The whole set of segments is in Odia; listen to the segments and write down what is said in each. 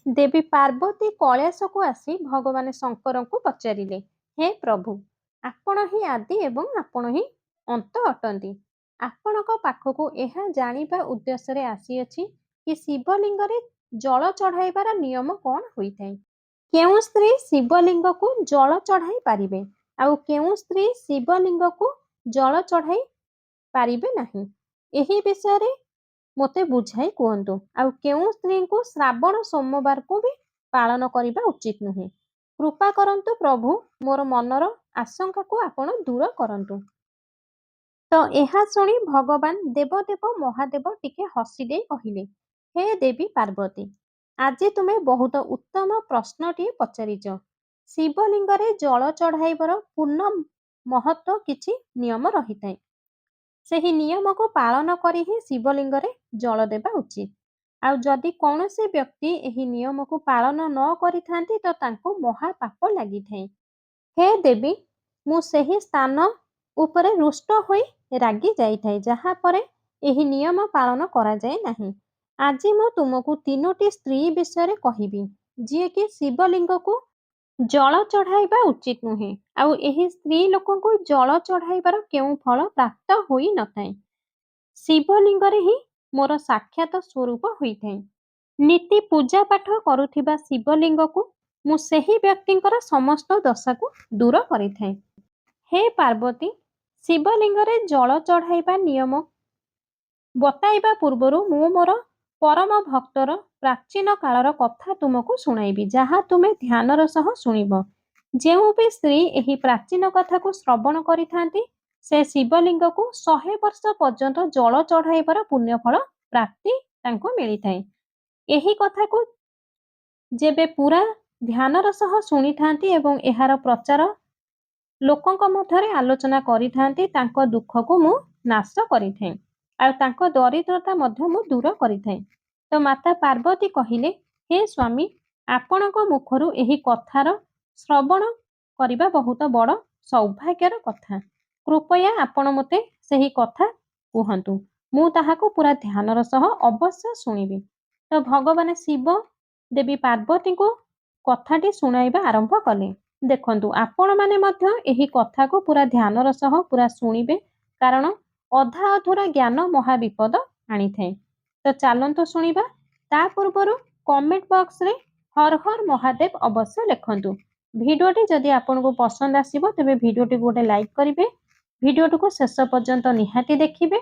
ଦେବୀ ପାର୍ବତୀ କୈଳାସକୁ ଆସି ଭଗବାନ ଶଙ୍କରଙ୍କୁ ପଚାରିଲେ, ହେ ପ୍ରଭୁ, ଆପଣ ହିଁ ଆଦି ଏବଂ ଆପଣ ହିଁ ଅନ୍ତ ଅଟନ୍ତି। ଆପଣଙ୍କ ପାଖକୁ ଏହା ଜାଣିବା ଉଦ୍ଦେଶ୍ୟରେ ଆସିଅଛି କି ଶିବଲିଙ୍ଗରେ ଜଳ ଚଢ଼ାଇବାର ନିୟମ କ'ଣ ହୋଇଥାଏ? କେଉଁ ସ୍ତ୍ରୀ ଶିବଲିଙ୍ଗକୁ ଜଳ ଚଢ଼ାଇ ପାରିବେ ଆଉ କେଉଁ ସ୍ତ୍ରୀ ଶିବଲିଙ୍ଗକୁ ଜଳ ଚଢ଼ାଇ ପାରିବେ ନାହିଁ? ଏହି ବିଷୟରେ ମୋତେ ବୁଝାଇ କୁହନ୍ତୁ। ଆଉ କେଉଁ ସ୍ତ୍ରୀଙ୍କୁ ଶ୍ରାବଣ ସୋମବାରକୁ ବି ପାଳନ କରିବା ଉଚିତ ନୁହେଁ? କୃପା କରନ୍ତୁ ପ୍ରଭୁ, ମୋର ମନର ଆଶଙ୍କାକୁ ଆପଣ ଦୂର କରନ୍ତୁ। ତ ଏହା ଶୁଣି ଭଗବାନ ଦେବଦେବ ମହାଦେବ ଟିକେ ହସି ଦେଇ କହିଲେ, ହେ ଦେବୀ ପାର୍ବତୀ, ଆଜି ତୁମେ ବହୁତ ଉତ୍ତମ ପ୍ରଶ୍ନଟିଏ ପଚାରିଛ। ଶିବଲିଙ୍ଗରେ ଜଳ ଚଢ଼ାଇବାର ପୂର୍ଣ୍ଣ ମହତ୍ଵ କିଛି ନିୟମ ରହିଥାଏ। ସେହି ନିୟମକୁ ପାଳନ କରି ହିଁ ଶିବଲିଙ୍ଗରେ ଜଳ ଦେବା ଉଚିତ। ଆଉ ଯଦି କୌଣସି ବ୍ୟକ୍ତି ଏହି ନିୟମକୁ ପାଳନ ନ କରିଥାନ୍ତି ତ ତାଙ୍କୁ ମହାପାପ ଲାଗିଥାଏ। ହେ ଦେବୀ, ମୁଁ ସେହି ସ୍ଥାନ ଉପରେ ରୁଷ୍ଟ ହୋଇ ରାଗି ଯାଇଥାଏ ଯାହା ପରେ ଏହି ନିୟମ ପାଳନ କରାଯାଏ ନାହିଁ। ଆଜି ମୁଁ ତୁମକୁ 3ଟି ସ୍ତ୍ରୀ ବିଷୟରେ କହିବି ଯିଏକି ଶିବଲିଙ୍ଗକୁ ଜଳ ଚଢ଼ାଇବା ଉଚିତ ନୁହେଁ ଆଉ ଏହି ସ୍ତ୍ରୀ ଲୋକଙ୍କୁ ଜଳ ଚଢ଼ାଇବାର କେଉଁ ଫଳ ପ୍ରାପ୍ତ ହୋଇନଥାଏ। ଶିବଲିଙ୍ଗରେ ହିଁ ମୋର ସାକ୍ଷାତ ସ୍ୱରୂପ ହୋଇଥାଏ। ନୀତି ପୂଜା ପାଠ କରୁଥିବା ଶିବଲିଙ୍ଗକୁ ମୁଁ ସେହି ବ୍ୟକ୍ତିଙ୍କର ସମସ୍ତ ଦଶାକୁ ଦୂର କରିଥାଏ। ହେ ପାର୍ବତୀ, ଶିବଲିଙ୍ଗରେ ଜଳ ଚଢ଼ାଇବା ନିୟମ ବତାଇବା ପୂର୍ବରୁ ମୁଁ ମୋର ପରମ ଭକ୍ତର ପ୍ରାଚୀନ କାଳର କଥା ତୁମକୁ ଶୁଣାଇବି, ଯାହା ତୁମେ ଧ୍ୟାନର ସହ ଶୁଣିବ। ଯେଉଁ ବି ସ୍ତ୍ରୀ ଏହି ପ୍ରାଚୀନ କଥାକୁ ଶ୍ରବଣ କରିଥାନ୍ତି ସେ ଶିବଲିଙ୍ଗକୁ 100 ବର୍ଷ ପର୍ଯ୍ୟନ୍ତ ଜଳ ଚଢ଼ାଇବାର ପୁଣ୍ୟଫଳ ପ୍ରାପ୍ତି ତାଙ୍କୁ ମିଳିଥାଏ। ଏହି କଥାକୁ ଯେବେ ପୁରା ଧ୍ୟାନର ସହ ଶୁଣିଥାନ୍ତି ଏବଂ ଏହାର ପ୍ରଚାର ଲୋକଙ୍କ ମଧ୍ୟରେ ଆଲୋଚନା କରିଥାନ୍ତି ତାଙ୍କ ଦୁଃଖକୁ ମୁଁ ନାଶ କରିଥାଏ ଆଉ ତାଙ୍କ ଦରିଦ୍ରତା ମଧ୍ୟ ମୁଁ ଦୂର କରିଥାଏ। ତ ମାତା ପାର୍ବତୀ କହିଲେ, ହେ ସ୍ୱାମୀ, ଆପଣଙ୍କ ମୁଖରୁ ଏହି କଥାର ଶ୍ରବଣ କରିବା ବହୁତ ବଡ଼ ସୌଭାଗ୍ୟର କଥା। କୃପୟା ଆପଣ ମୋତେ ସେହି କଥା କୁହନ୍ତୁ, ମୁଁ ତାହାକୁ ପୁରା ଧ୍ୟାନର ସହ ଅବଶ୍ୟ ଶୁଣିବି। ତ ଭଗବାନ ଶିବ ଦେବୀ ପାର୍ବତୀଙ୍କୁ କଥାଟି ଶୁଣାଇବା ଆରମ୍ଭ କଲେ। ଦେଖନ୍ତୁ, ଆପଣମାନେ ମଧ୍ୟ ଏହି କଥାକୁ ପୁରା ଧ୍ୟାନର ସହ ପୁରା ଶୁଣିବେ, କାରଣ ଅଧା ଅଧୁରା ଜ୍ଞାନ ମହାବିପଦ ଆଣିଥାଏ। ତ ଚାଲନ୍ତୁ ଶୁଣିବା। ତା ପୂର୍ବରୁ କମେଣ୍ଟ ବକ୍ସରେ ହର ହର ମହାଦେବ ଅବଶ୍ୟ ଲେଖନ୍ତୁ। ଭିଡ଼ିଓଟି ଯଦି ଆପଣଙ୍କୁ ପସନ୍ଦ ଆସିବ ତେବେ ଭିଡ଼ିଓଟିକୁ ଗୋଟେ ଲାଇକ୍ କରିବେ। ଭିଡ଼ିଓଟିକୁ ଶେଷ ପର୍ଯ୍ୟନ୍ତ ନିହାତି ଦେଖିବେ।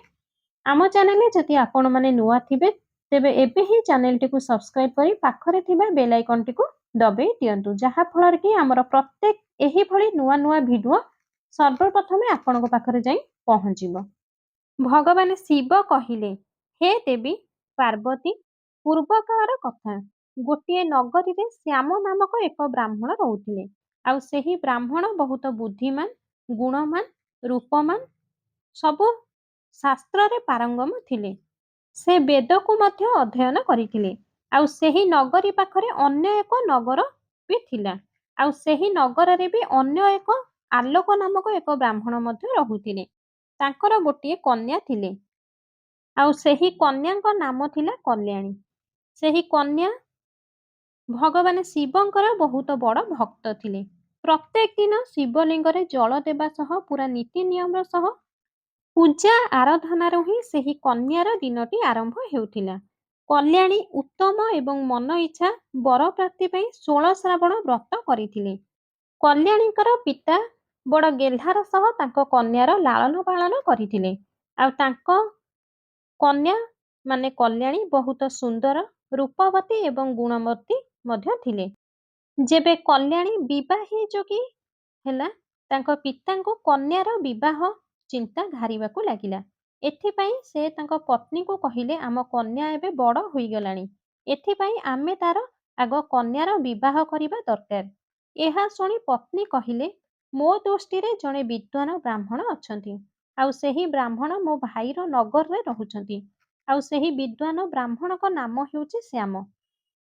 ଆମ ଚ୍ୟାନେଲରେ ଯଦି ଆପଣମାନେ ନୂଆ ଥିବେ ତେବେ ଏବେ ହିଁ ଚ୍ୟାନେଲଟିକୁ ସବସ୍କ୍ରାଇବ୍ କରି ପାଖରେ ଥିବା ବେଲ୍ ଆଇକନଟିକୁ ଦବେଇ ଦିଅନ୍ତୁ, ଯାହାଫଳରେ କି ଆମର ପ୍ରତ୍ୟେକ ଏହିଭଳି ନୂଆ ନୂଆ ଭିଡ଼ିଓ ସର୍ବପ୍ରଥମେ ଆପଣଙ୍କ ପାଖରେ ଯାଇ ପହଞ୍ଚିବ। ଭଗବାନ ଶିବ କହିଲେ, ହେ ଦେବୀ ପାର୍ବତୀ, ପୂର୍ବକାଳର କଥା। ଗୋଟିଏ ନଗରୀରେ ଶ୍ୟାମ ନାମକ ଏକ ବ୍ରାହ୍ମଣ ରହୁଥିଲେ। ଆଉ ସେହି ବ୍ରାହ୍ମଣ ବହୁତ ବୁଦ୍ଧିମାନ, ଗୁଣମାନ, ରୂପମାନ, ସବୁ ଶାସ୍ତ୍ରରେ ପାରଙ୍ଗମ ଥିଲେ। ସେ ବେଦକୁ ମଧ୍ୟ ଅଧ୍ୟୟନ କରିଥିଲେ। ଆଉ ସେହି ନଗରୀ ପାଖରେ ଅନ୍ୟ ଏକ ନଗର ବି ଥିଲା। ଆଉ ସେହି ନଗରରେ ବି ଅନ୍ୟ ଏକ ଆଲୋକ ନାମକ ଏକ ବ୍ରାହ୍ମଣ ମଧ୍ୟ ରହୁଥିଲେ। ତାଙ୍କର ଗୋଟିଏ କନ୍ୟା ଥିଲେ ଆଉ ସେହି କନ୍ୟାଙ୍କ ନାମ ଥିଲା କଲ୍ୟାଣୀ। ସେହି କନ୍ୟା ଭଗବାନ ଶିବଙ୍କର ବହୁତ ବଡ଼ ଭକ୍ତ ଥିଲେ। ପ୍ରତ୍ୟେକ ଦିନ ଶିବଲିଙ୍ଗରେ ଜଳ ଦେବା ସହ ପୁରା ନୀତି ନିୟମର ସହ ପୂଜା ଆରାଧନାରୁ ହିଁ ସେହି କନ୍ୟାର ଦିନଟି ଆରମ୍ଭ ହେଉଥିଲା। କଲ୍ୟାଣୀ ଉତ୍ତମ ଏବଂ ମନ ଇଚ୍ଛା ବର ପ୍ରାପ୍ତି ପାଇଁ 16 ଶ୍ରାବଣ ବ୍ରତ କରିଥିଲେ। କଲ୍ୟାଣୀଙ୍କର ପିତା ବଡ଼ ଗେହ୍ଲାର ସହ ତାଙ୍କ କନ୍ୟାର ଲାଳନ ପାଳନ କରିଥିଲେ। ଆଉ ତାଙ୍କ କନ୍ୟା ମାନେ କଲ୍ୟାଣୀ ବହୁତ ସୁନ୍ଦର, ରୂପବତୀ ଏବଂ ଗୁଣବତୀ ମଧ୍ୟ ଥିଲେ। ଯେବେ କଲ୍ୟାଣୀ ବିବାହୀ ଯୋଗୀ ହେଲା, ତାଙ୍କ ପିତାଙ୍କୁ କନ୍ୟାର ବିବାହ ଚିନ୍ତା ଘାରିବାକୁ ଲାଗିଲା। ଏଥିପାଇଁ ସେ ତାଙ୍କ ପତ୍ନୀକୁ କହିଲେ, ଆମ କନ୍ୟା ଏବେ ବଡ଼ ହୋଇଗଲାଣି, ଏଥିପାଇଁ ଆମେ ତାର ଆଗ କନ୍ୟାର ବିବାହ କରିବା ଦରକାର। ଏହା ଶୁଣି ପତ୍ନୀ କହିଲେ, ମୋ ଦୃଷ୍ଟିରେ ଜଣେ ବିଦ୍ୱାନ ବ୍ରାହ୍ମଣ ଅଛନ୍ତି ଆଉ ସେହି ବ୍ରାହ୍ମଣ ମୋ ଭାଇର ନଗରରେ ରହୁଛନ୍ତି। ଆଉ ସେହି ବିଦ୍ୱାନ ବ୍ରାହ୍ମଣଙ୍କ ନାମ ହେଉଛି ଶ୍ୟାମ।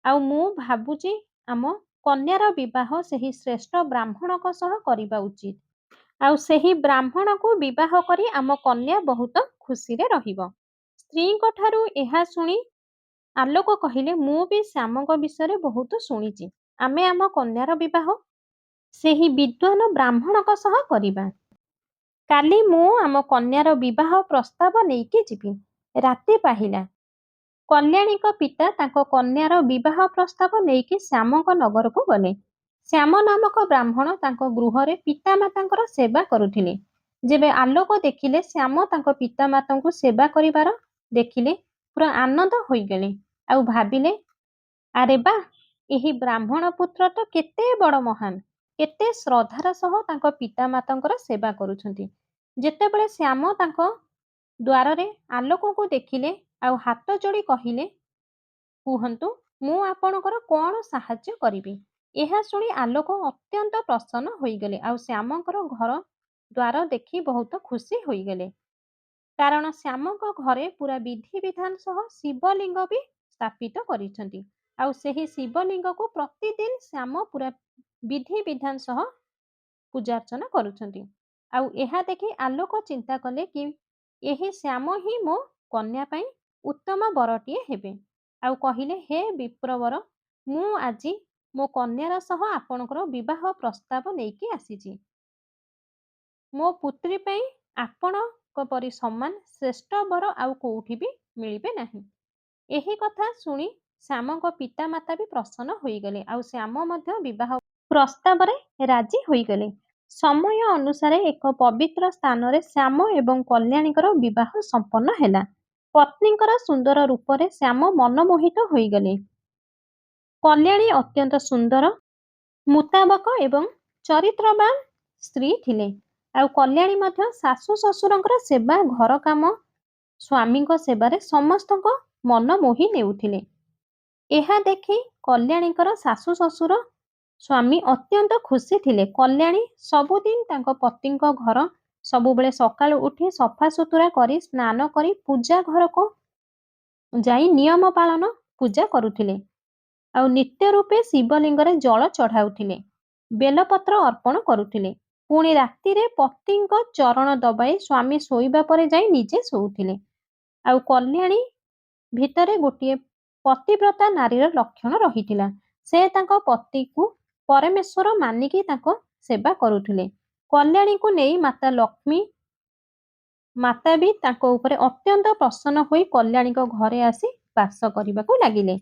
ଆଉ ମୁଁ ଭାବୁଛି ଆମ କନ୍ୟାର ବିବାହ ସେହି ଶ୍ରେଷ୍ଠ ବ୍ରାହ୍ମଣଙ୍କ ସହ କରିବା ଉଚିତ। ଆଉ ସେହି ବ୍ରାହ୍ମଣକୁ ବିବାହ କରି ଆମ କନ୍ୟା ବହୁତ ଖୁସିରେ ରହିବ। ସ୍ତ୍ରୀଙ୍କ ଠାରୁ ଏହା ଶୁଣି ଆଲୋକ କହିଲେ, ମୁଁ ବି ଶ୍ୟାମଙ୍କ ବିଷୟରେ ବହୁତ ଶୁଣିଛି। ଆମେ ଆମ କନ୍ୟାର ବିବାହ ସେହି ବିଦ୍ୱାନ ବ୍ରାହ୍ମଣଙ୍କ ସହ କରିବା। କାଲି ମୁଁ ଆମ କନ୍ୟାର ବିବାହ ପ୍ରସ୍ତାବ ନେଇକି ଯିବି। ରାତି ପାହିଲା। କଲ୍ୟାଣୀଙ୍କ ପିତା ତାଙ୍କ କନ୍ୟାର ବିବାହ ପ୍ରସ୍ତାବ ନେଇକି ଶ୍ୟାମଙ୍କ ନଗରକୁ ଗଲେ। ଶ୍ୟାମ ନାମକ ବ୍ରାହ୍ମଣ ତାଙ୍କ ଗୃହରେ ପିତାମାତାଙ୍କର ସେବା କରୁଥିଲେ। ଯେବେ ଆଲୋକ ଦେଖିଲେ ଶ୍ୟାମ ତାଙ୍କ ପିତାମାତାଙ୍କୁ ସେବା କରିବାର ଦେଖିଲେ ପୁରା ଆନନ୍ଦ ହୋଇଗଲେ। ଆଉ ଭାବିଲେ, ଆରେ ବା, ଏହି ବ୍ରାହ୍ମଣ ପୁତ୍ର ତ କେତେ ବଡ଼ ମହାନ, କେତେ ଶ୍ରଦ୍ଧାର ସହ ତାଙ୍କ ପିତାମାତାଙ୍କର ସେବା କରୁଛନ୍ତି। ଯେତେବେଳେ ଶ୍ୟାମ ତାଙ୍କ ଦ୍ୱାରରେ ଆଲୋକକୁ ଦେଖିଲେ ଆଉ ହାତ ଯୋଡ଼ି କହିଲେ, କୁହନ୍ତୁ, ମୁଁ ଆପଣଙ୍କର କ'ଣ ସାହାଯ୍ୟ କରିବି? ଏହା ଶୁଣି ଆଲୋକ ଅତ୍ୟନ୍ତ ପ୍ରସନ୍ନ ହୋଇଗଲେ ଆଉ ଶ୍ୟାମଙ୍କର ଘର ଦ୍ୱାର ଦେଖି ବହୁତ ଖୁସି ହୋଇଗଲେ। କାରଣ ଶ୍ୟାମଙ୍କ ଘରେ ପୁରା ବିଧିବିଧାନ ସହ ଶିବଲିଙ୍ଗ ବି ସ୍ଥାପିତ କରିଛନ୍ତି। ଆଉ ସେହି ଶିବଲିଙ୍ଗକୁ ପ୍ରତିଦିନ ଶ୍ୟାମ ପୁରା ବିଧିବିଧାନ ସହ ପୂଜାର୍ଚ୍ଚନା କରୁଛନ୍ତି। ଆଉ ଏହା ଦେଖି ଆଲୋକ ଚିନ୍ତା କଲେ କି ଏହି ଶ୍ୟାମ ହିଁ ମୋ କନ୍ୟା ପାଇଁ ଉତ୍ତମ ବରଟିଏ ହେବେ। ଆଉ କହିଲେ, ହେ ବିପ୍ରବର, ମୁଁ ଆଜି ମୋ କନ୍ୟାର ସହ ଆପଣଙ୍କର ବିବାହ ପ୍ରସ୍ତାବ ନେଇକି ଆସିଛି। ମୋ ପୁତ୍ରୀ ପାଇଁ ଆପଣଙ୍କ ପରି ସମାନ ଶ୍ରେଷ୍ଠ ବର ଆଉ କୋଉଠି ବି ମିଳିବେ ନାହିଁ। ଏହି କଥା ଶୁଣି ଶ୍ୟାମଙ୍କ ପିତାମାତା ବି ପ୍ରସନ୍ନ ହୋଇଗଲେ ଆଉ ଶ୍ୟାମ ମଧ୍ୟ ବିବାହ ପ୍ରସ୍ତାବରେ ରାଜି ହୋଇଗଲେ। ସମୟ ଅନୁସାରେ ଏକ ପବିତ୍ର ସ୍ଥାନରେ ଶ୍ୟାମ ଏବଂ କଲ୍ୟାଣୀଙ୍କର ବିବାହ ସମ୍ପନ୍ନ ହେଲା। ପତ୍ନୀଙ୍କର ସୁନ୍ଦର ରୂପରେ ଶ୍ୟାମ ମନମୋହିତ ହୋଇଗଲେ। କଲ୍ୟାଣୀ ଅତ୍ୟନ୍ତ ସୁନ୍ଦର, ମୁତାବକ ଏବଂ ଚରିତ୍ରବାନ ସ୍ତ୍ରୀ ଥିଲେ। ଆଉ କଲ୍ୟାଣୀ ମଧ୍ୟ ଶାଶୁ ଶ୍ୱଶୁରଙ୍କର ସେବା, ଘର କାମ, ସ୍ୱାମୀଙ୍କ ସେବାରେ ସମସ୍ତଙ୍କ ମନ ମୋହି ନେଉଥିଲେ। ଏହା ଦେଖି କଲ୍ୟାଣୀଙ୍କର ଶାଶୁ ଶ୍ୱଶୁର, ସ୍ୱାମୀ ଅତ୍ୟନ୍ତ ଖୁସି ଥିଲେ। କଲ୍ୟାଣୀ ସବୁଦିନ ତାଙ୍କ ପତିଙ୍କ ଘର ସବୁବେଳେ ସକାଳୁ ଉଠି ସଫାସୁତୁରା କରି ସ୍ନାନ କରି ପୂଜା ଘରକୁ ଯାଇ ନିୟମ ପାଳନ ପୂଜା କରୁଥିଲେ। ଆଉ ନିତ୍ୟ ରୂପେ ଶିବଲିଙ୍ଗରେ ଜଳ ଚଢ଼ାଉଥିଲେ, ବେଲପତ୍ର ଅର୍ପଣ କରୁଥିଲେ। ପୁଣି ରାତିରେ ପତିଙ୍କ ଚରଣ ଦବାଇ ସ୍ୱାମୀ ଶୋଇବା ପରେ ଯାଇ ନିଜେ ଶୋଉଥିଲେ। ଆଉ କଲ୍ୟାଣୀ ଭିତରେ ଗୋଟିଏ ପତିବ୍ରତା ନାରୀର ଲକ୍ଷଣ ରହିଥିଲା। ସେ ତାଙ୍କ ପତିକୁ ପରମେଶ୍ୱର ମାନିକି ତାଙ୍କ ସେବା କରୁଥିଲେ। କଲ୍ୟାଣୀକୁ ନେଇ ମାତା ଲକ୍ଷ୍ମୀ ମାତା ବି ତାଙ୍କ ଉପରେ ଅତ୍ୟନ୍ତ ପ୍ରସନ୍ନ ହୋଇ କଲ୍ୟାଣୀଙ୍କ ଘରେ ଆସି ବାସ କରିବାକୁ ଲାଗିଲେ।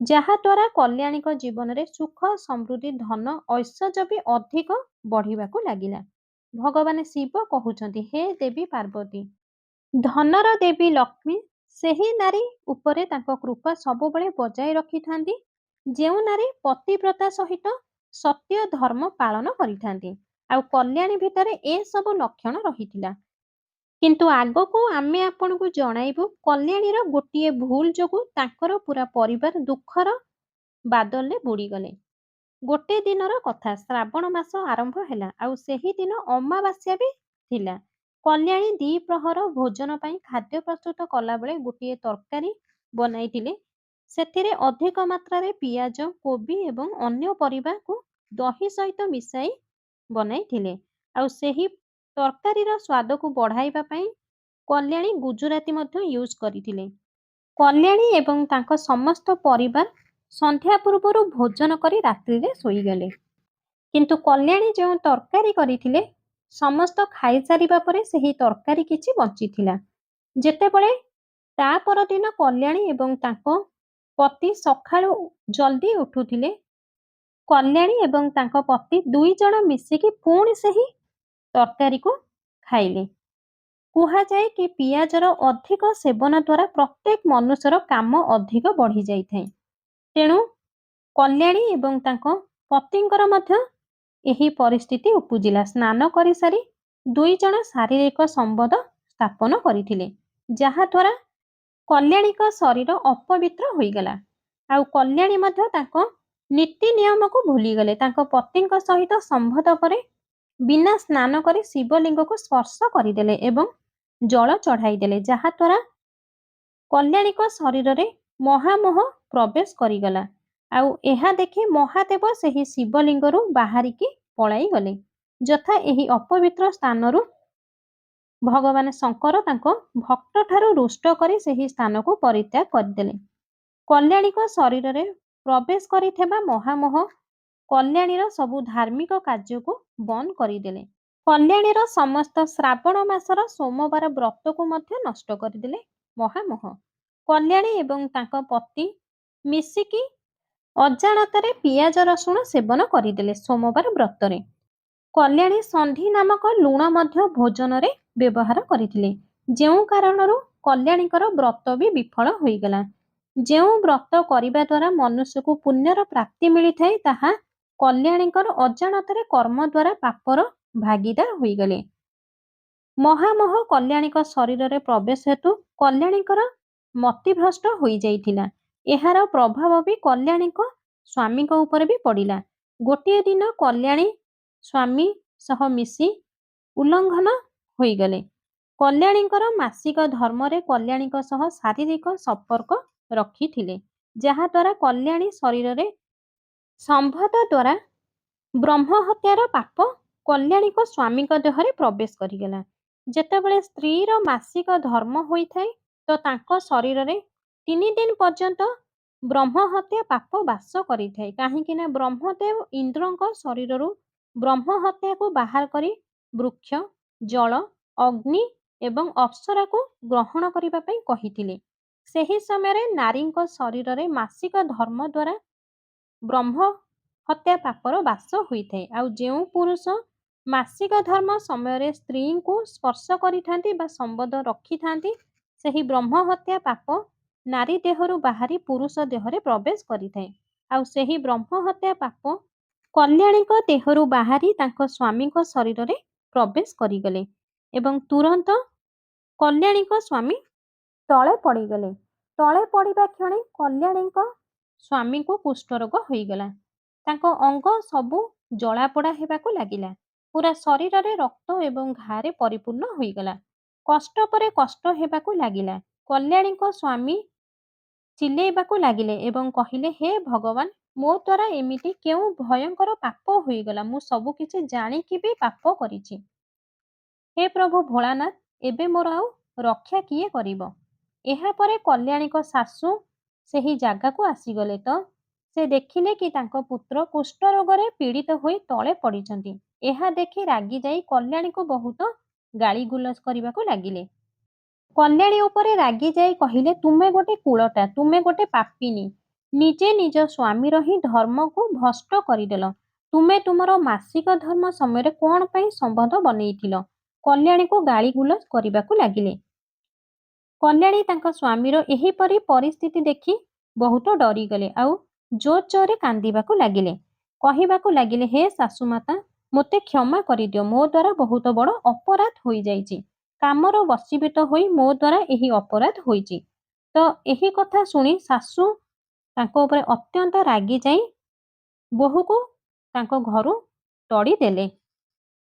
ଯାହାଦ୍ୱାରା କଲ୍ୟାଣୀଙ୍କ ଜୀବନରେ ସୁଖ, ସମୃଦ୍ଧି, ଧନ, ଐଶ୍ୱର୍ଯ୍ୟ ବି ଅଧିକ ବଢ଼ିବାକୁ ଲାଗିଲା। ଭଗବାନ ଶିବ କହୁଛନ୍ତି, ହେ ଦେବୀ ପାର୍ବତୀ, ଧନର ଦେବୀ ଲକ୍ଷ୍ମୀ ସେହି ନାରୀ ଉପରେ ତାଙ୍କ କୃପା ସବୁବେଳେ ବଜାୟ ରଖିଥାନ୍ତି ଯେଉଁ ନାରୀ ପତିବ୍ରତା ସହିତ ସତ୍ୟ ଧର୍ମ ପାଳନ କରିଥାନ୍ତି। ଆଉ କଲ୍ୟାଣୀ ଭିତରେ ଏସବୁ ଲକ୍ଷଣ ରହିଥିଲା। କିନ୍ତୁ ଆଗକୁ ଆମେ ଆପଣଙ୍କୁ ଜଣାଇବୁ କଲ୍ୟାଣୀର ଗୋଟିଏ ଭୁଲ ଯୋଗୁଁ ତାଙ୍କର ପୁରା ପରିବାର ଦୁଃଖର ବାଦଲରେ ବୁଡ଼ିଗଲେ। ଗୋଟେ ଦିନର କଥା, ଶ୍ରାବଣ ମାସ ଆରମ୍ଭ ହେଲା ଆଉ ସେହି ଦିନ ଅମାବାସ୍ୟା ବି ଥିଲା। କଲ୍ୟାଣୀ ଦ୍ୱିପ୍ରହର ଭୋଜନ ପାଇଁ ଖାଦ୍ୟ ପ୍ରସ୍ତୁତ କଲାବେଳେ ଗୋଟିଏ ତରକାରୀ ବନାଇଥିଲେ। ସେଥିରେ ଅଧିକ ମାତ୍ରାରେ ପିଆଜ, କୋବି ଏବଂ ଅନ୍ୟ ପରିବାକୁ ଦହି ସହିତ ମିଶାଇ ବନାଇଥିଲେ। ଆଉ ସେହି ତରକାରୀର ସ୍ୱାଦକୁ ବଢ଼ାଇବା ପାଇଁ କଲ୍ୟାଣୀ ଗୁଜୁରାତି ମଧ୍ୟ ୟୁଜ୍ କରିଥିଲେ। କଲ୍ୟାଣୀ ଏବଂ ତାଙ୍କ ସମସ୍ତ ପରିବାର ସନ୍ଧ୍ୟା ପୂର୍ବରୁ ଭୋଜନ କରି ରାତ୍ରିରେ ଶୋଇଗଲେ। କିନ୍ତୁ କଲ୍ୟାଣୀ ଯେଉଁ ତରକାରୀ କରିଥିଲେ ସମସ୍ତ ଖାଇସାରିବା ପରେ ସେହି ତରକାରୀ କିଛି ବଞ୍ଚିଥିଲା। ଯେତେବେଳେ ତା ପରଦିନ କଲ୍ୟାଣୀ ଏବଂ ତାଙ୍କ ପତି ସକାଳୁ ଜଲ୍ଦି ଉଠୁଥିଲେ, କଲ୍ୟାଣୀ ଏବଂ ତାଙ୍କ ପତି ଦୁଇ ଜଣ ମିଶିକି ପୁଣି ସେହି ତରକାରୀକୁ ଖାଇଲେ। କୁହାଯାଏ କି ପିଆଜର ଅଧିକ ସେବନ ଦ୍ୱାରା ପ୍ରତ୍ୟେକ ମନୁଷ୍ୟର କାମ ଅଧିକ ବଢ଼ିଯାଇଥାଏ। ତେଣୁ କଲ୍ୟାଣୀ ଏବଂ ତାଙ୍କ ପତିଙ୍କର ମଧ୍ୟ ଏହି ପରିସ୍ଥିତି ଉପୁଜିଲା। ସ୍ନାନ କରିସାରି ଦୁଇ ଜଣ ଶାରୀରିକ ସମ୍ବନ୍ଧ ସ୍ଥାପନ କରିଥିଲେ, ଯାହାଦ୍ୱାରା କଲ୍ୟାଣୀଙ୍କ ଶରୀର ଅପବିତ୍ର ହୋଇଗଲା। ଆଉ କଲ୍ୟାଣୀ ମଧ୍ୟ ତାଙ୍କ ନୀତି ନିୟମକୁ ଭୁଲିଗଲେ। ତାଙ୍କ ପତିଙ୍କ ସହିତ ସମ୍ବନ୍ଧ ପରେ ବିନା ସ୍ନାନ କରି ଶିବଲିଙ୍ଗକୁ ସ୍ପର୍ଶ କରିଦେଲେ ଏବଂ ଜଳ ଚଢ଼ାଇଦେଲେ, ଯାହାଦ୍ୱାରା କଲ୍ୟାଣୀଙ୍କ ଶରୀରରେ ମହାମୋହ ପ୍ରବେଶ କରିଗଲା। ଆଉ ଏହା ଦେଖି ମହାଦେବ ସେହି ଶିବଲିଙ୍ଗରୁ ବାହାରିକି ପଳାଇଗଲେ। ଯଥା ଏହି ଅପବିତ୍ର ସ୍ଥାନରୁ ଭଗବାନ ଶଙ୍କର ତାଙ୍କ ଭକ୍ତଠାରୁ ରୁଷ୍ଟ କରି ସେହି ସ୍ଥାନକୁ ପରିତ୍ୟାଗ କରିଦେଲେ। କଲ୍ୟାଣୀଙ୍କ ଶରୀରରେ ପ୍ରବେଶ କରିଥିବା ମହାମୋହ କଲ୍ୟାଣୀର ସବୁ ଧାର୍ମିକ କାର୍ଯ୍ୟକୁ ବନ୍ଦ କରିଦେଲେ। କଲ୍ୟାଣୀର ସମସ୍ତ ଶ୍ରାବଣ ମାସର ସୋମବାର ବ୍ରତକୁ ମଧ୍ୟ ନଷ୍ଟ କରିଦେଲେ ମହାମୋହ। କଲ୍ୟାଣୀ ଏବଂ ତାଙ୍କ ପତି ମିଶିକି ଅଜାଣତରେ ପିଆଜ ରସୁଣ ସେବନ କରିଦେଲେ ସୋମବାର ବ୍ରତରେ। କଲ୍ୟାଣୀ ସନ୍ଧି ନାମକ ଲୁଣ ମଧ୍ୟ ଭୋଜନରେ ବ୍ୟବହାର କରିଥିଲେ, ଯେଉଁ କାରଣରୁ କଲ୍ୟାଣୀଙ୍କର ବ୍ରତ ବି ବିଫଳ ହୋଇଗଲା। ଯେଉଁ ବ୍ରତ କରିବା ଦ୍ୱାରା ମନୁଷ୍ୟକୁ ପୁଣ୍ୟର ପ୍ରାପ୍ତି ମିଳିଥାଏ, ତାହା କଲ୍ୟାଣୀଙ୍କର ଅଜାଣତରେ କର୍ମ ଦ୍ୱାରା ପାପର ଭାଗିଦାର ହୋଇଗଲେ। ମହାମୋହ କଲ୍ୟାଣୀଙ୍କ ଶରୀରରେ ପ୍ରବେଶ ହେତୁ କଲ୍ୟାଣୀଙ୍କର ମତିଭ୍ରଷ୍ଟ ହୋଇଯାଇଥିଲା। ଏହାର ପ୍ରଭାବ ବି କଲ୍ୟାଣୀଙ୍କ ସ୍ୱାମୀଙ୍କ ଉପରେ ବି ପଡ଼ିଲା। ଗୋଟିଏ ଦିନ କଲ୍ୟାଣୀ ସ୍ୱାମୀ ସହ ମିଶି ଉଲ୍ଲଙ୍ଘନ ହୋଇଗଲେ। କଲ୍ୟାଣୀଙ୍କର ମାସିକ ଧର୍ମରେ କଲ୍ୟାଣୀଙ୍କ ସହ ଶାରୀରିକ ସମ୍ପର୍କ ରଖିଥିଲେ, ଯାହାଦ୍ୱାରା କଲ୍ୟାଣୀ ଶରୀରରେ ସମ୍ବନ୍ଧ ଦ୍ୱାରା ବ୍ରହ୍ମ ହତ୍ୟାର ପାପ କଲ୍ୟାଣୀଙ୍କ ସ୍ୱାମୀଙ୍କ ଦେହରେ ପ୍ରବେଶ କରିଗଲା। ଯେତେବେଳେ ସ୍ତ୍ରୀର ମାସିକ ଧର୍ମ ହୋଇଥାଏ, ତ ତାଙ୍କ ଶରୀରରେ 3 ଦିନ ପର୍ଯ୍ୟନ୍ତ ବ୍ରହ୍ମ ହତ୍ୟା ପାପ ବାସ କରିଥାଏ, କାହିଁକି ନା ବ୍ରହ୍ମଦେବ ଇନ୍ଦ୍ରଙ୍କ ଶରୀରରୁ ବ୍ରହ୍ମ ହତ୍ୟାକୁ ବାହାର କରି ବୃକ୍ଷ, ଜଳ, ଅଗ୍ନି ଏବଂ ଅପ୍ସରାକୁ ଗ୍ରହଣ କରିବା ପାଇଁ କହିଥିଲେ। ସେହି ସମୟରେ ନାରୀଙ୍କ ଶରୀରରେ ମାସିକ ଧର୍ମ ଦ୍ୱାରା ବ୍ରହ୍ମ ହତ୍ୟା ପାପର ବାସ ହୋଇଥାଏ। ଆଉ ଯେଉଁ ପୁରୁଷ ମାସିକ ଧର୍ମ ସମୟରେ ସ୍ତ୍ରୀଙ୍କୁ ସ୍ପର୍ଶ କରିଥାନ୍ତି ବା ସମ୍ବନ୍ଧ ରଖିଥାନ୍ତି, ସେହି ବ୍ରହ୍ମ ହତ୍ୟା ପାପ ନାରୀ ଦେହରୁ ବାହାରି ପୁରୁଷ ଦେହରେ ପ୍ରବେଶ କରିଥାଏ। ଆଉ ସେହି ବ୍ରହ୍ମ ହତ୍ୟା ପାପ କଲ୍ୟାଣୀଙ୍କ ଦେହରୁ ବାହାରି ତାଙ୍କ ସ୍ୱାମୀଙ୍କ ଶରୀରରେ ପ୍ରବେଶ କରିଗଲେ ଏବଂ ତୁରନ୍ତ କଲ୍ୟାଣୀଙ୍କ ସ୍ୱାମୀ ତଳେ ପଡ଼ିଗଲେ। ତଳେ ପଡ଼ିବା କ୍ଷଣି କଲ୍ୟାଣୀଙ୍କ ସ୍ୱାମୀଙ୍କୁ କୁଷ୍ଠରୋଗ ହୋଇଗଲା। ତାଙ୍କ ଅଙ୍ଗ ସବୁ ଜଳାପୋଡ଼ା ହେବାକୁ ଲାଗିଲା। ପୁରା ଶରୀରରେ ରକ୍ତ ଏବଂ ଘାରେ ପରିପୂର୍ଣ୍ଣ ହୋଇଗଲା। କଷ୍ଟ ପରେ କଷ୍ଟ ହେବାକୁ ଲାଗିଲା। କଲ୍ୟାଣୀଙ୍କ ସ୍ୱାମୀ ଚିଲେଇବାକୁ ଲାଗିଲେ ଏବଂ କହିଲେ, ହେ ଭଗବାନ, ମୋ ଦ୍ୱାରା ଏମିତି କେଉଁ ଭୟଙ୍କର ପାପ ହୋଇଗଲା? ମୁଁ ସବୁ କିଛି ଜାଣିକି ବି ପାପ କରିଛି। ହେ ପ୍ରଭୁ ଭୋଳାନାଥ, ଏବେ ମୋର ଆଉ ରକ୍ଷା କିଏ କରିବ? ଏହାପରେ କଲ୍ୟାଣୀଙ୍କ ଶାଶୁ ସେହି ଜାଗାକୁ ଆସିଗଲେ ତ ସେ ଦେଖିଲେ କି ତାଙ୍କ ପୁତ୍ର କୁଷ୍ଠ ରୋଗରେ ପୀଡ଼ିତ ହୋଇ ତଳେ ପଡ଼ିଛନ୍ତି। ଏହା ଦେଖି ରାଗି ଯାଇ କଲ୍ୟାଣୀକୁ ବହୁତ ଗାଳିଗୁଲଜ କରିବାକୁ ଲାଗିଲେ। କଲ୍ୟାଣୀ ଉପରେ ରାଗି ଯାଇ କହିଲେ, ତୁମେ ଗୋଟେ କୁଳଟା, ତୁମେ ଗୋଟେ ପାପିନୀ, ନିଜେ ନିଜ ସ୍ୱାମୀର ହିଁ ଧର୍ମକୁ ଭ୍ରଷ୍ଟ କରିଦେଲ। ତୁମେ ତୁମର ମାସିକ ଧର୍ମ ସମୟରେ କ'ଣ ପାଇଁ ସମ୍ବନ୍ଧ ବନେଇଥିଲ? କଲ୍ୟାଣୀକୁ ଗାଳିଗୁଲଜ କରିବାକୁ ଲାଗିଲେ। କଲ୍ୟାଣୀ ତାଙ୍କ ସ୍ୱାମୀର ଏହିପରି ପରିସ୍ଥିତି ଦେଖି ବହୁତ ଡରିଗଲେ ଆଉ ଜୋର ଜୋରରେ କାନ୍ଦିବାକୁ ଲାଗିଲେ। କହିବାକୁ ଲାଗିଲେ, ହେ ଶାଶୁମାତା, ମୋତେ କ୍ଷମା କରିଦିଅ। ମୋ ଦ୍ୱାରା ବହୁତ ବଡ଼ ଅପରାଧ ହୋଇଯାଇଛି। କାମର ବଶୀଭୂତ ହୋଇ ମୋ ଦ୍ୱାରା ଏହି ଅପରାଧ ହୋଇଛି। ତ ଏହି କଥା ଶୁଣି ଶାଶୁ ତାଙ୍କ ଉପରେ ଅତ୍ୟନ୍ତ ରାଗି ଯାଇ ବୋହୂକୁ ତାଙ୍କ ଘରୁ ତଡ଼ିଦେଲେ।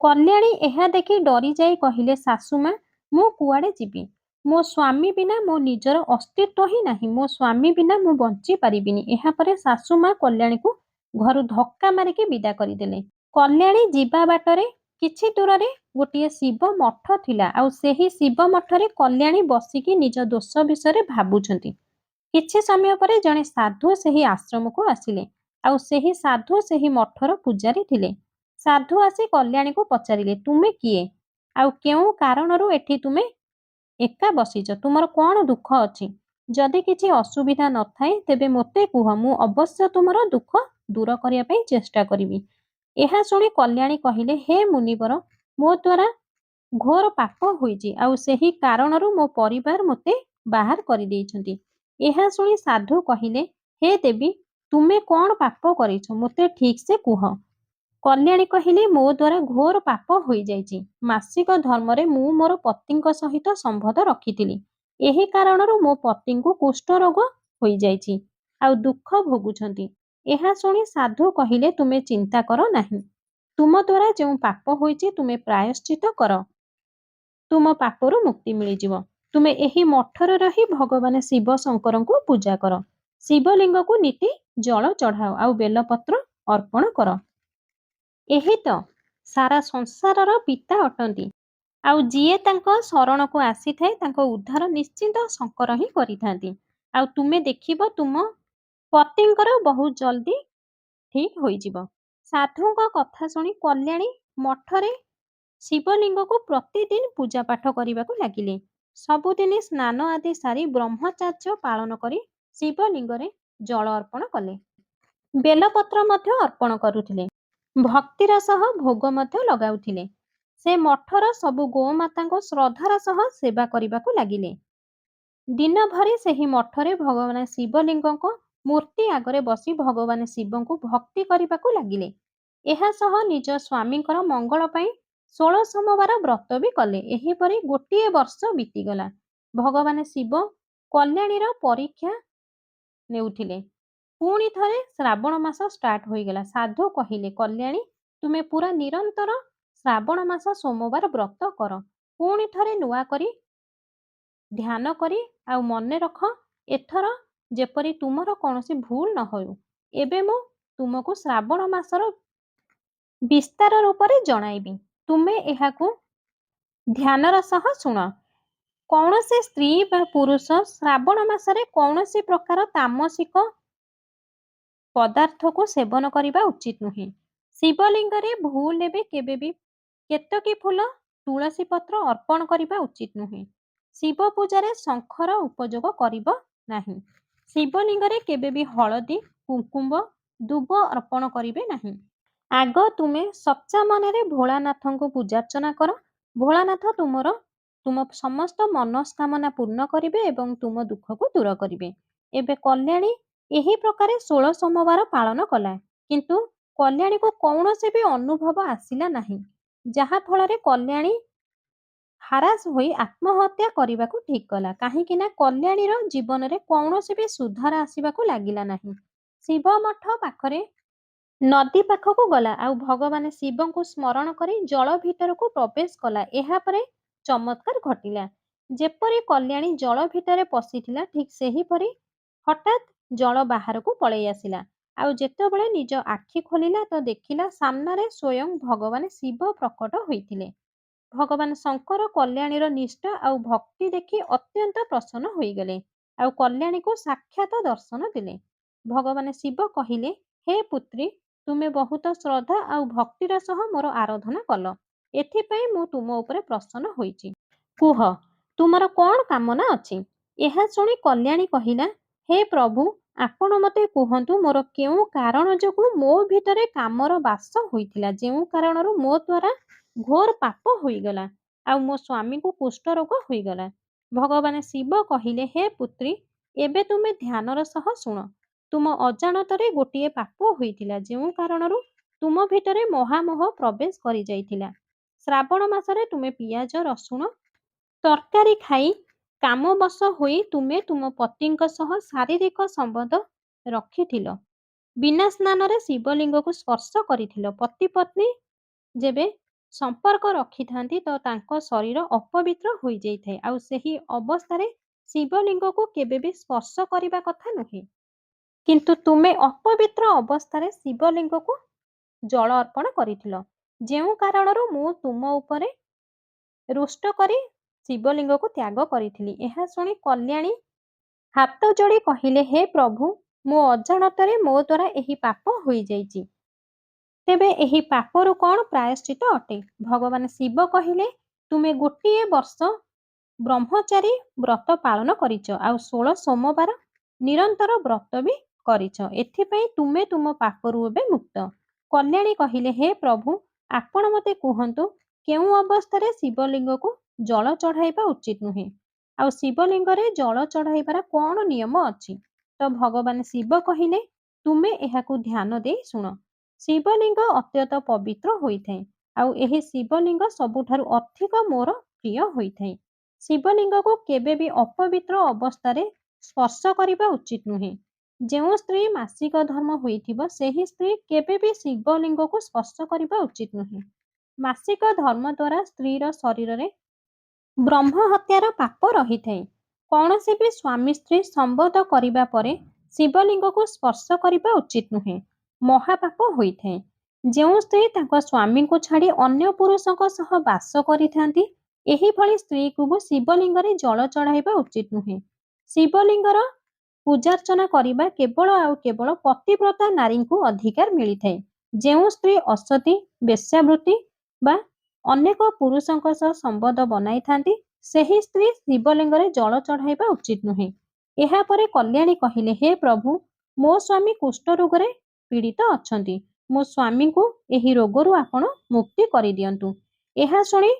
କଲ୍ୟାଣୀ ଏହା ଦେଖି ଡରି ଯାଇ କହିଲେ, ଶାଶୁମା, ମୁଁ କୁଆଡ଼େ ଯିବି? ମୋ ସ୍ୱାମୀ ବିନା ମୋ ନିଜର ଅସ୍ତିତ୍ୱ ହିଁ ନାହିଁ। ମୋ ସ୍ୱାମୀ ବିନା ମୁଁ ବଞ୍ଚି ପାରିବିନି। ଏହାପରେ ଶାଶୁମା କଲ୍ୟାଣୀକୁ ଘରୁ ଧକ୍କା ମାରିକି ବିଦା କରିଦେଲେ। କଲ୍ୟାଣୀ ଯିବା ବାଟରେ କିଛି ଦୂରରେ ଗୋଟିଏ ଶିବ ମଠ ଥିଲା ଆଉ ସେହି ଶିବ ମଠରେ କଲ୍ୟାଣୀ ବସିକି ନିଜ ଦୋଷ ବିଷୟରେ ଭାବୁଛନ୍ତି। କିଛି ସମୟ ପରେ ଜଣେ ସାଧୁ ସେହି ଆଶ୍ରମକୁ ଆସିଲେ ଆଉ ସେହି ସାଧୁ ସେହି ମଠର ପୂଜାରୀ ଥିଲେ। ସାଧୁ ଆସି କଲ୍ୟାଣୀକୁ ପଚାରିଲେ, ତୁମେ କିଏ? ଆଉ କେଉଁ କାରଣରୁ ଏଠି ତୁମେ ଏକା ବସିଛ? ତୁମର କ'ଣ ଦୁଃଖ ଅଛି? ଯଦି କିଛି ଅସୁବିଧା ନଥାଏ ତେବେ ମୋତେ କୁହ, ମୁଁ ଅବଶ୍ୟ ତୁମର ଦୁଃଖ ଦୂର କରିବା ପାଇଁ ଚେଷ୍ଟା କରିବି। ଏହା ଶୁଣି କଲ୍ୟାଣୀ କହିଲେ, ହେ ମୁନିବର, ମୋ ଦ୍ୱାରା ଘୋର ପାପ ହୋଇଛି ଆଉ ସେହି କାରଣରୁ ମୋ ପରିବାର ମୋତେ ବାହାର କରିଦେଇଛନ୍ତି। ଏହା ଶୁଣି ସାଧୁ କହିଲେ, ହେ ଦେବୀ, ତୁମେ କ'ଣ ପାପ କରିଛ? ମୋତେ ଠିକ୍ ସେ କୁହ। କଲ୍ୟାଣୀ କହିଲେ, ମୋ ଦ୍ୱାରା ଘୋର ପାପ ହୋଇଯାଇଛି। ମାସିକ ଧର୍ମରେ ମୁଁ ମୋର ପତିଙ୍କ ସହିତ ସମ୍ବନ୍ଧ ରଖିଥିଲି। ଏହି କାରଣରୁ ମୋ ପତିଙ୍କୁ କୁଷ୍ଠ ରୋଗ ହୋଇଯାଇଛି ଆଉ ଦୁଃଖ ଭୋଗୁଛନ୍ତି। ଏହା ଶୁଣି ସାଧୁ କହିଲେ, ତୁମେ ଚିନ୍ତା କର ନାହିଁ। ତୁମ ଦ୍ୱାରା ଯେଉଁ ପାପ ହୋଇଛି ତୁମେ ପ୍ରାୟଶ୍ଚିତ କର। ତୁମ ପାପରୁ ମୁକ୍ତି ମିଳିଯିବ। ତୁମେ ଏହି ମଠରେ ରହି ଭଗବାନ ଶିବ ଶଙ୍କରଙ୍କୁ ପୂଜା କର। ଶିବଲିଙ୍ଗକୁ ନୀତି ଜଳ ଚଢ଼ାଅ ଆଉ ବେଲପତ୍ର ଅର୍ପଣ କର। ଏହି ତ ସାରା ସଂସାରର ପିତା ଅଟନ୍ତି ଆଉ ଯିଏ ତାଙ୍କ ଶରଣକୁ ଆସିଥାଏ ତାଙ୍କ ଉଦ୍ଧାର ନିଶ୍ଚିନ୍ତ ଶଙ୍କର ହିଁ କରିଥାନ୍ତି। ଆଉ ତୁମେ ଦେଖିବ ତୁମ ପତିଙ୍କର ବହୁତ ଜଲ୍ଦି ଠିକ୍ ହୋଇଯିବ। ସାଧୁଙ୍କ କଥା ଶୁଣି କଲ୍ୟାଣୀ ମଠରେ ଶିବଲିଙ୍ଗକୁ ପ୍ରତିଦିନ ପୂଜାପାଠ କରିବାକୁ ଲାଗିଲେ। ସବୁଦିନ ସ୍ନାନ ଆଦି ସାରି ବ୍ରହ୍ମଚାର୍ଯ୍ୟ ପାଳନ କରି ଶିବଲିଙ୍ଗରେ ଜଳ ଅର୍ପଣ କଲେ। ବେଲପତ୍ର ମଧ୍ୟ ଅର୍ପଣ କରୁଥିଲେ। ଭକ୍ତିର ସହ ଭୋଗ ମଧ୍ୟ ଲଗାଉଥିଲେ। ସେ ମଠର ସବୁ ଗୋମାତାଙ୍କୁ ଶ୍ରଦ୍ଧାର ସହ ସେବା କରିବାକୁ ଲାଗିଲେ। ଦିନ ଭରି ସେହି ମଠରେ ଭଗବାନ ଶିବଲିଙ୍ଗଙ୍କ ମୂର୍ତ୍ତି ଆଗରେ ବସି ଭଗବାନ ଶିବଙ୍କୁ ଭକ୍ତି କରିବାକୁ ଲାଗିଲେ। ଏହା ସହ ନିଜ ସ୍ୱାମୀଙ୍କର ମଙ୍ଗଳ ପାଇଁ 16 ସୋମବାର ବ୍ରତ ବି କଲେ। ଏହିପରି ଗୋଟିଏ ବର୍ଷ ବିତିଗଲା। ଭଗବାନ ଶିବ କଲ୍ୟାଣୀର ପରୀକ୍ଷା ନେଉଥିଲେ। ପୁଣି ଥରେ ଶ୍ରାବଣ ମାସ ଷ୍ଟାର୍ଟ ହୋଇଗଲା। ସାଧୁ କହିଲେ, କଲ୍ୟାଣୀ ତୁମେ ପୁରା ନିରନ୍ତର ଶ୍ରାବଣ ମାସ ସୋମବାର ବ୍ରତ କର। ପୁଣି ଥରେ ନୂଆ କରି ଧ୍ୟାନ କରି ଆଉ ମନେ ରଖ, ଏଥର ଯେପରି ତୁମର କୌଣସି ଭୁଲ ନ ହେଉ। ଏବେ ମୁଁ ତୁମକୁ ଶ୍ରାବଣ ମାସର ବିସ୍ତାର ରୂପରେ ଜଣାଇବି। ତୁମେ ଏହାକୁ ଧ୍ୟାନର ସହ ଶୁଣ। କୌଣସି ସ୍ତ୍ରୀ ବା ପୁରୁଷ ଶ୍ରାବଣ ମାସରେ କୌଣସି ପ୍ରକାର ତାମସିକ ପଦାର୍ଥକୁ ସେବନ କରିବା ଉଚିତ ନୁହେଁ। ଶିବଲିଙ୍ଗରେ ଭୁଲରେ ବି କେବେ ବି କେତକୀ ଫୁଲ, ତୁଳସୀ ପତ୍ର ଅର୍ପଣ କରିବା ଉଚିତ ନୁହେଁ। ଶିବ ପୂଜାରେ ଶଙ୍ଖର ଉପଯୋଗ କରିବ ନାହିଁ। ଶିବଲିଙ୍ଗରେ କେବେ ବି ହଳଦୀ, କୁଙ୍କୁମ, ଦୁବ ଅର୍ପଣ କରିବେ ନାହିଁ। ଆଗ ତୁମେ ସଚ୍ଚା ମନରେ ଭୋଳାନାଥଙ୍କୁ ପୂଜାର୍ଚ୍ଚନା କର। ଭୋଳାନାଥ ତୁମ ସମସ୍ତ ମନସ୍କାମନା ପୂର୍ଣ୍ଣ କରିବେ ଏବଂ ତୁମ ଦୁଃଖକୁ ଦୂର କରିବେ। ଏବେ କଲ୍ୟାଣୀ ଏହି ପ୍ରକାରେ 16 ସୋମବାର ପାଳନ କଲା। କିନ୍ତୁ କଲ୍ୟାଣୀକୁ କୌଣସି ବି ଅନୁଭବ ଆସିଲା ନାହିଁ, ଯାହା ଫଳରେ କଲ୍ୟାଣୀ ହାରାସ ହୋଇ ଆତ୍ମହତ୍ୟା କରିବାକୁ ଠିକ୍ କଲା। କାହିଁକି ନା କଲ୍ୟାଣୀର ଜୀବନରେ କୌଣସି ବି ସୁଧାର ଆସିବାକୁ ଲାଗିଲା ନାହିଁ। ଶିବ ମଠ ପାଖରେ ନଦୀ ପାଖକୁ ଗଲା ଆଉ ଭଗବାନ ଶିବଙ୍କୁ ସ୍ମରଣ କରି ଜଳ ଭିତରକୁ ପ୍ରବେଶ କଲା। ଏହାପରେ ଚମତ୍କାର ଘଟିଲା। ଯେପରି କଲ୍ୟାଣୀ ଜଳ ଭିତରେ ପଶିଥିଲା, ଠିକ୍ ସେହିପରି ହଠାତ୍ ଜଳ ବାହାରକୁ ପଳେଇ ଆସିଲା। ଆଉ ଯେତେବେଳେ ନିଜ ଆଖି ଖୋଲିଲା ତ ଦେଖିଲା ସାମ୍ନାରେ ସ୍ୱୟଂ ଭଗବାନ ଶିବ ପ୍ରକଟ ହୋଇଥିଲେ। ଭଗବାନ ଶଙ୍କର କଲ୍ୟାଣୀର ନିଷ୍ଠା ଆଉ ଭକ୍ତି ଦେଖି ଅତ୍ୟନ୍ତ ପ୍ରସନ୍ନ ହୋଇଗଲେ ଆଉ କଲ୍ୟାଣୀକୁ ସାକ୍ଷାତ ଦର୍ଶନ ଦେଲେ। ଭଗବାନ ଶିବ କହିଲେ, ହେ ପୁତ୍ରୀ, ତୁମେ ବହୁତ ଶ୍ରଦ୍ଧା ଆଉ ଭକ୍ତିର ସହ ମୋର ଆରାଧନା କଲ। ଏଥିପାଇଁ ମୁଁ ତୁମ ଉପରେ ପ୍ରସନ୍ନ ହୋଇଛି। କୁହ, ତୁମର କ'ଣ କାମନା ଅଛି? ଏହା ଶୁଣି କଲ୍ୟାଣୀ କହିଲା, ହେ ପ୍ରଭୁ, ଆପଣ ମୋତେ କୁହନ୍ତୁ ମୋର କେଉଁ କାରଣ ଯୋଗୁଁ ମୋ ଭିତରେ କାମର ବାସ ହୋଇଥିଲା, ଯେଉଁ କାରଣରୁ ମୋ ଦ୍ୱାରା ଘୋର ପାପ ହୋଇଗଲା ଆଉ ମୋ ସ୍ୱାମୀଙ୍କୁ କୁଷ୍ଠ ରୋଗ ହୋଇଗଲା। ଭଗବାନ ଶିବ କହିଲେ, ହେ ପୁତ୍ରୀ, ଏବେ ତୁମେ ଧ୍ୟାନର ସହ ଶୁଣ। ତୁମ ଅଜାଣତରେ ଗୋଟିଏ ପାପ ହୋଇଥିଲା, ଯେଉଁ କାରଣରୁ ତୁମ ଭିତରେ ମହାମୋହ ପ୍ରବେଶ କରିଯାଇଥିଲା। ଶ୍ରାବଣ ମାସରେ ତୁମେ ପିଆଜ, ରସୁଣ, ତରକାରୀ ଖାଇ କାମବଶ ହୋଇ ତୁମେ ତୁମ ପତିଙ୍କ ସହ ଶାରୀରିକ ସମ୍ବନ୍ଧ ରଖିଥିଲ। ବିନା ସ୍ନାନରେ ଶିବଲିଙ୍ଗକୁ ସ୍ପର୍ଶ କରିଥିଲ। ପତି ପତ୍ନୀ ଯେବେ ସମ୍ପର୍କ ରଖିଥାନ୍ତି ତ ତାଙ୍କ ଶରୀର ଅପବିତ୍ର ହୋଇଯାଇଥାଏ ଆଉ ସେହି ଅବସ୍ଥାରେ ଶିବଲିଙ୍ଗକୁ କେବେ ବି ସ୍ପର୍ଶ କରିବା କଥା ନୁହେଁ। କିନ୍ତୁ ତୁମେ ଅପବିତ୍ର ଅବସ୍ଥାରେ ଶିବଲିଙ୍ଗକୁ ଜଳ ଅର୍ପଣ କରିଥିଲ, ଯେଉଁ କାରଣରୁ ମୁଁ ତୁମ ଉପରେ ରୁଷ୍ଟ କରି ଶିବଲିଙ୍ଗକୁ ତ୍ୟାଗ କରିଥିଲି। ଏହା ଶୁଣି କଲ୍ୟାଣୀ ହାତ ଯୋଡ଼ି କହିଲେ, ହେ ପ୍ରଭୁ, ମୋ ଅଜାଣତରେ ମୋ ଦ୍ୱାରା ଏହି ପାପ ହୋଇଯାଇଛି। ତେବେ ଏହି ପାପରୁ କ'ଣ ପ୍ରାୟଶ୍ଚିତ ଅଟେ? ଭଗବାନ ଶିବ କହିଲେ, ତୁମେ ଗୋଟିଏ ବର୍ଷ ବ୍ରହ୍ମଚାରୀ ବ୍ରତ ପାଳନ କରିଛ ଆଉ 16 ସୋମବାର ନିରନ୍ତର ବ୍ରତ ବି କରିଛ। ଏଥିପାଇଁ ତୁମେ ତୁମ ପାପରୁ ଏବେ ମୁକ୍ତ। କଲ୍ୟାଣୀ କହିଲେ, ହେ ପ୍ରଭୁ, ଆପଣ ମୋତେ କୁହନ୍ତୁ, କେଉଁ ଅବସ୍ଥାରେ ଶିବଲିଙ୍ଗକୁ ଜଳ ଚଢ଼ାଇବା ଉଚିତ ନୁହେଁ ଆଉ ଶିବଲିଙ୍ଗରେ ଜଳ ଚଢ଼ାଇବାର କ'ଣ ନିୟମ ଅଛି? ତ ଭଗବାନ ଶିବ କହିଲେ, ତୁମେ ଏହାକୁ ଧ୍ୟାନ ଦେଇ ଶୁଣ। ଶିବଲିଙ୍ଗ ଅତ୍ୟନ୍ତ ପବିତ୍ର ହୋଇଥାଏ ଆଉ ଏହି ଶିବଲିଙ୍ଗ ସବୁଠାରୁ ଅଧିକ ମୋର ପ୍ରିୟ ହୋଇଥାଏ। ଶିବଲିଙ୍ଗକୁ କେବେ ବି ଅପବିତ୍ର ଅବସ୍ଥାରେ ସ୍ପର୍ଶ କରିବା ଉଚିତ ନୁହେଁ। ଯେଉଁ ସ୍ତ୍ରୀ ମାସିକ ଧର୍ମ ହୋଇଥିବ, ସେହି ସ୍ତ୍ରୀ କେବେ ବି ଶିବଲିଙ୍ଗକୁ ସ୍ପର୍ଶ କରିବା ଉଚିତ ନୁହେଁ। ମାସିକ ଧର୍ମ ଦ୍ୱାରା ସ୍ତ୍ରୀର ଶରୀରରେ ବ୍ରହ୍ମ ହତ୍ୟାର ପାପ ରହିଥାଏ। କୌଣସି ବି ସ୍ୱାମୀ ସ୍ତ୍ରୀ ସମ୍ବନ୍ଧ କରିବା ପରେ ଶିବଲିଙ୍ଗକୁ ସ୍ପର୍ଶ କରିବା ଉଚିତ ନୁହେଁ। ମହାପାପ ହୋଇଥାଏ। ଯେଉଁ ସ୍ତ୍ରୀ ତାଙ୍କ ସ୍ୱାମୀଙ୍କୁ ଛାଡ଼ି ଅନ୍ୟ ପୁରୁଷଙ୍କ ସହ ବାସ କରିଥାନ୍ତି, ଏହିଭଳି ସ୍ତ୍ରୀକୁ ଶିବଲିଙ୍ଗରେ ଜଳ ଚଢ଼ାଇବା ଉଚିତ ନୁହେଁ। ଶିବଲିଙ୍ଗର ପୂଜାର୍ଚ୍ଚନା କରିବା କେବଳ ଆଉ କେବଳ ପତିବ୍ରତା ନାରୀଙ୍କୁ ଅଧିକାର ମିଳିଥାଏ। ଯେଉଁ ସ୍ତ୍ରୀ ଅସତୀ, ବେଶ୍ୟାବୃତ୍ତି ବା ଅନେକ ପୁରୁଷଙ୍କ ସହ ସମ୍ବନ୍ଧ ବନାଇଥାନ୍ତି, ସେହି ସ୍ତ୍ରୀ ଶିବଲିଙ୍ଗରେ ଜଳ ଚଢ଼ାଇବା ଉଚିତ ନୁହେଁ। ଏହାପରେ କଲ୍ୟାଣୀ କହିଲେ, ହେ ପ୍ରଭୁ, ମୋ ସ୍ୱାମୀ କୁଷ୍ଠ ରୋଗରେ ପୀଡ଼ିତ ଅଛନ୍ତି। ମୋ ସ୍ୱାମୀଙ୍କୁ ଏହି ରୋଗରୁ ଆପଣ ମୁକ୍ତି କରିଦିଅନ୍ତୁ। ଏହା ଶୁଣି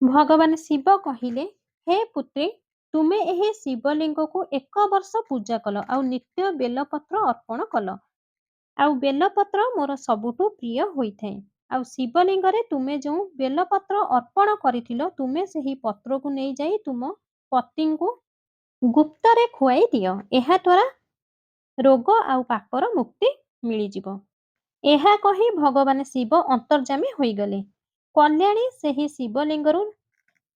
ଭଗବାନ ଶିବ କହିଲେ, ହେ ପୁତ୍ରୀ, ତୁମେ ଏହି ଶିବଲିଙ୍ଗକୁ 1 ବର୍ଷ ପୂଜା କଲ ଆଉ ନିତ୍ୟ ବେଲପତ୍ର ଅର୍ପଣ କଲ। ଆଉ ବେଲପତ୍ର ମୋର ସବୁଠୁ ପ୍ରିୟ ହୋଇଥାଏ। ଆଉ ଶିବଲିଙ୍ଗରେ ତୁମେ ଯେଉଁ ବେଲପତ୍ର ଅର୍ପଣ କରିଥିଲ, ତୁମେ ସେହି ପତ୍ରକୁ ନେଇଯାଇ ତୁମ ପତିଙ୍କୁ ଗୁପ୍ତରେ ଖୁଆଇ ଦିଅ। ଏହାଦ୍ୱାରା ରୋଗ ଆଉ ପାପର ମୁକ୍ତି ମିଳିଯିବ। ଏହା କହି ଭଗବାନ ଶିବ ଅନ୍ତର୍ଯାମୀ ହୋଇଗଲେ। କଲ୍ୟାଣୀ ସେହି ଶିବଲିଙ୍ଗରୁ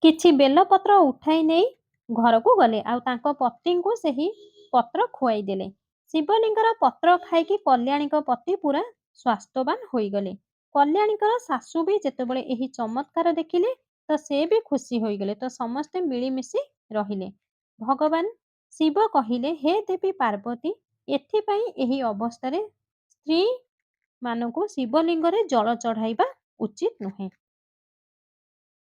କିଛି ବେଲପତ୍ର ଉଠାଇ ନେଇ ଘରକୁ ଗଲେ ଆଉ ତାଙ୍କ ପତିଙ୍କୁ ସେହି ପତ୍ର ଖୁଆଇ ଦେଲେ। ଶିବଲିଙ୍ଗର ପତ୍ର ଖାଇକି କଲ୍ୟାଣୀଙ୍କ ପତି ପୁରା ସ୍ୱାସ୍ଥ୍ୟବାନ ହୋଇଗଲେ। କଲ୍ୟାଣୀଙ୍କର ଶାଶୁ ବି ଯେତେବେଳେ ଏହି ଚମତ୍କାର ଦେଖିଲେ, ତ ସେ ବି ଖୁସି ହୋଇଗଲେ। ତ ସମସ୍ତେ ମିଳିମିଶି ରହିଲେ। ଭଗବାନ ଶିବ କହିଲେ, ହେ ଦେବୀ ପାର୍ବତୀ, ଏଥିପାଇଁ ଏହି ଅବସ୍ଥାରେ ସ୍ତ୍ରୀ ମାନଙ୍କୁ ଶିବଲିଙ୍ଗରେ ଜଳ ଚଢ଼ାଇବା ଉଚିତ ନୁହେଁ।